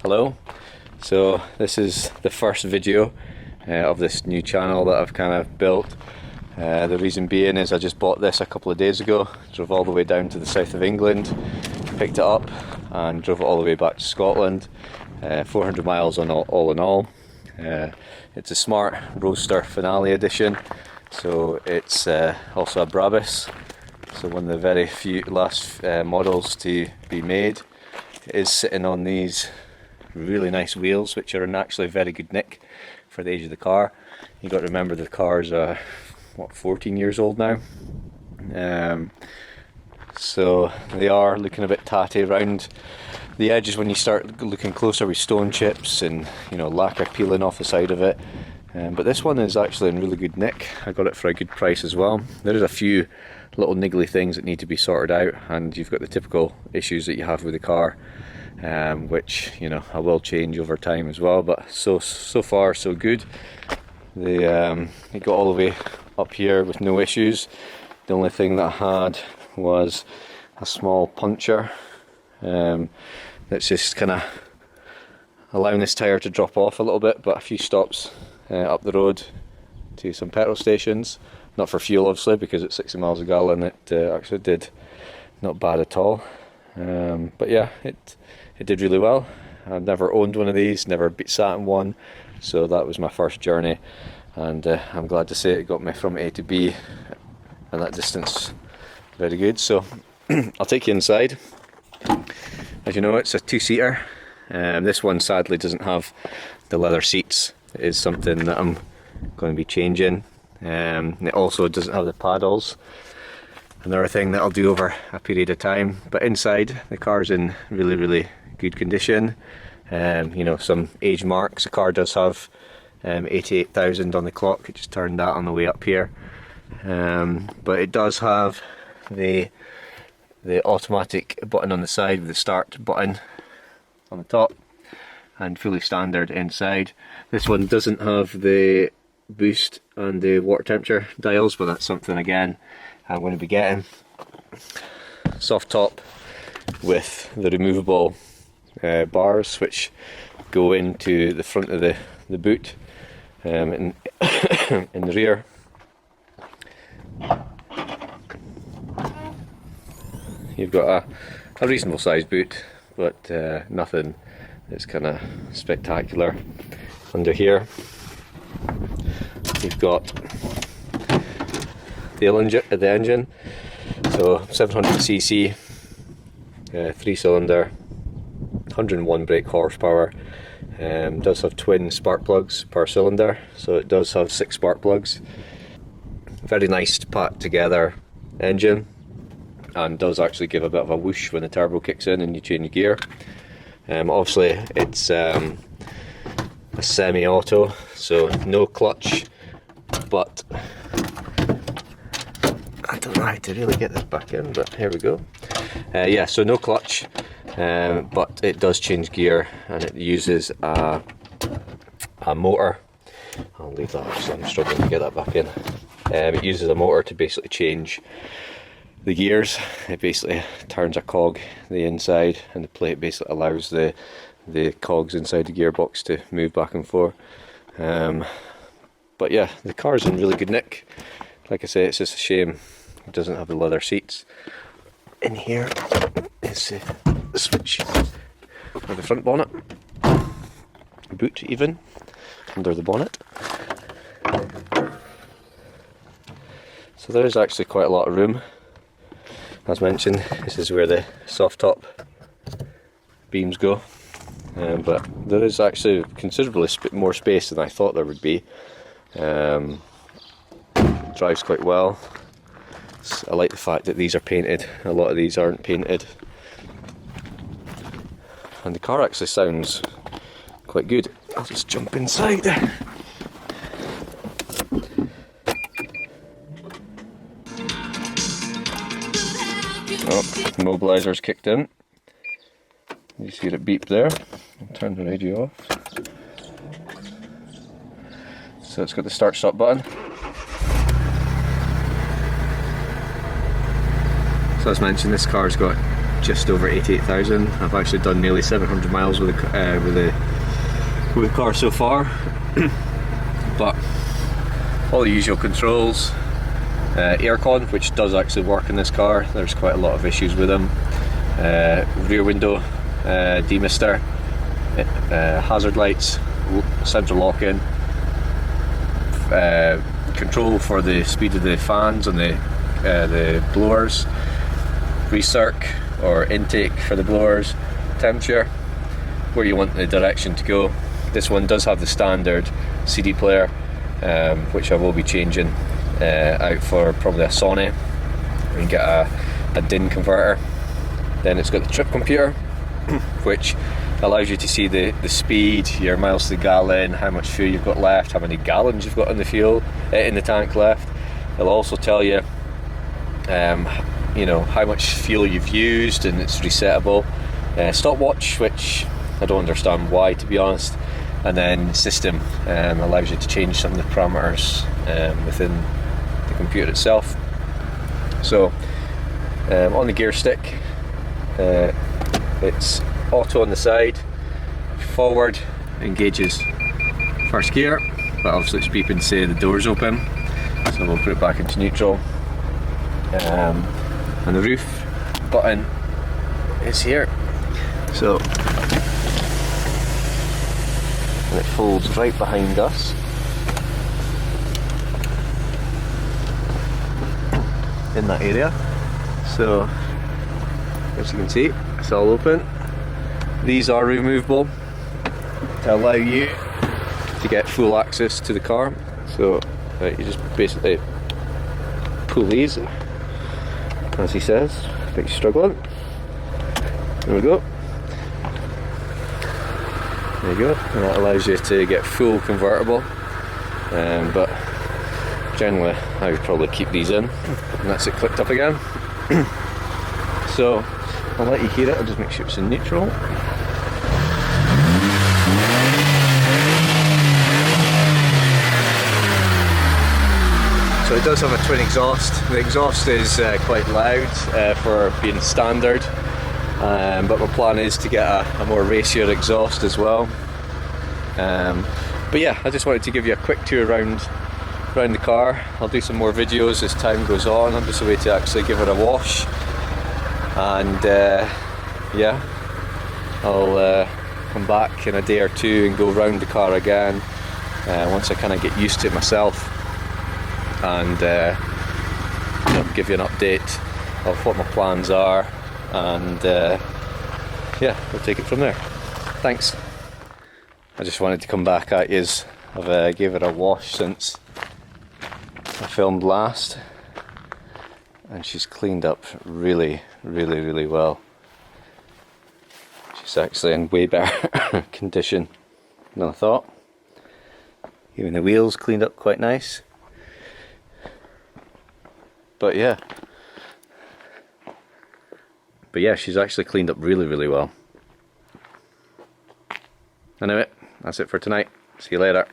Hello. So this is the first video of this new channel that I've kind of built. The reason being is I just bought this a couple of days ago, drove all the way down to the south of England, picked it up and drove it all the way back to Scotland. 400 miles on all in all. It's a Smart Roadster Finale edition, so it's also a Brabus, so one of the very few last models to be made. It is sitting on these really nice wheels, which are in actually very good nick for the age of the car. You've got to remember the car's what, 14 years old now, so they are looking a bit tatty around the edges when you start looking closer, with stone chips and, you know, lacquer peeling off the side of it. But this one is actually in really good nick. I got it for a good price as well. There's a few little niggly things that need to be sorted out, and you've got the typical issues that you have with the car, which, you know, I will change over time as well. But so far so good. It got all the way up here with no issues. The only thing that I had was a small puncture that's just kind of allowing this tyre to drop off a little bit, but a few stops up the road to some petrol stations, not for fuel obviously because it's 60 miles a gallon. It actually did not bad at all, but yeah, it did really well. I've never owned one of these, never sat in one, so that was my first journey, and I'm glad to say it got me from A to B and that distance very good. So I'll take you inside. As you know, it's a two-seater. This one sadly doesn't have the leather seats. It is something that I'm going to be changing. It also doesn't have the paddles. Another thing that I'll do over a period of time. But inside, the car's in really good condition. You know, some age marks. The car does have 88,000 on the clock. It just turned that on the way up here. But it does have the automatic button on the side with the start button on the top, and fully standard inside. This one doesn't have the boost and the water temperature dials, but that's something again I'm going to be getting. Soft top with the removable bars which go into the front of the boot, in the rear. You've got a reasonable sized boot, but nothing that's kind of spectacular. Under here you've got the engine, so 700cc, 3-cylinder, 101 brake horsepower. Does have twin spark plugs per cylinder, so it does have 6 spark plugs. Very nice to pack together engine, and does actually give a bit of a whoosh when the turbo kicks in and you change gear. Obviously it's a semi-auto, so no clutch, but I don't know how to really get this back in, but here we go. Yeah, so no clutch, but it does change gear, and it uses a motor. I'll leave that up, so I'm struggling to get that back in. It uses a motor to basically change the gears. It basically turns a cog the inside, and the plate basically allows the cogs inside the gearbox to move back and forth. But yeah, the car's in really good nick. Like I say, it's just a shame it doesn't have the leather seats. In here is the switch for the front bonnet, boot even under the bonnet. So there is actually quite a lot of room. As mentioned, this is where the soft top beams go, but there is actually considerably more space than I thought there would be. Drives quite well. I like the fact that these are painted. A lot of these aren't painted, and the car actually sounds quite good. I'll just jump inside. Oh, immobilizer's kicked in. You see it beep there. I'll turn the radio off. So it's got the start stop button. So as mentioned, this car's got just over 88,000. I've actually done nearly 700 miles with the car so far. But all the usual controls, aircon, which does actually work in this car. There's quite a lot of issues with them. Rear window demister, hazard lights, central lock-in, control for the speed of the fans on the blowers, recirc or intake for the blowers, temperature, where you want the direction to go. This one does have the standard CD player, which I will be changing out for probably a Sony. You can get a DIN converter. Then it's got the trip computer, which allows you to see the speed, your miles to the gallon, how much fuel you've got left, how many gallons you've got in the fuel in the tank left. It'll also tell you, you know, how much fuel you've used, and it's resettable. Stopwatch, which I don't understand why, to be honest. And then system allows you to change some of the parameters within the computer itself. So on the gear stick, it's auto on the side, forward engages first gear, but obviously it's beeping to say the door's open, so we'll put it back into neutral. And the roof button is here, so and it folds right behind us. In that area, so as you can see, it's all open. These are removable to allow you to get full access to the car. So you just basically pull these, as he says, but you're struggling. There we go. There you go, and that allows you to get full convertible. But generally, I would probably keep these in, and that's it clicked up again. So I'll let you hear it. I'll just make sure it's in neutral. So it does have a twin exhaust. The exhaust is quite loud for being standard, but my plan is to get a more racier exhaust as well. But yeah, I just wanted to give you a quick tour around the car. I'll do some more videos as time goes on. I'm just away to actually give it a wash, and yeah, I'll come back in a day or two and go round the car again once I kind of get used to it myself, and you know, give you an update of what my plans are, and yeah, we'll take it from there. Thanks. I just wanted to come back at you. I've gave it a wash since I filmed last, and she's cleaned up really well. She's actually in way better condition than I thought. Even the wheels cleaned up quite nice. But yeah, she's actually cleaned up really well. Anyway, that's it for tonight. See you later.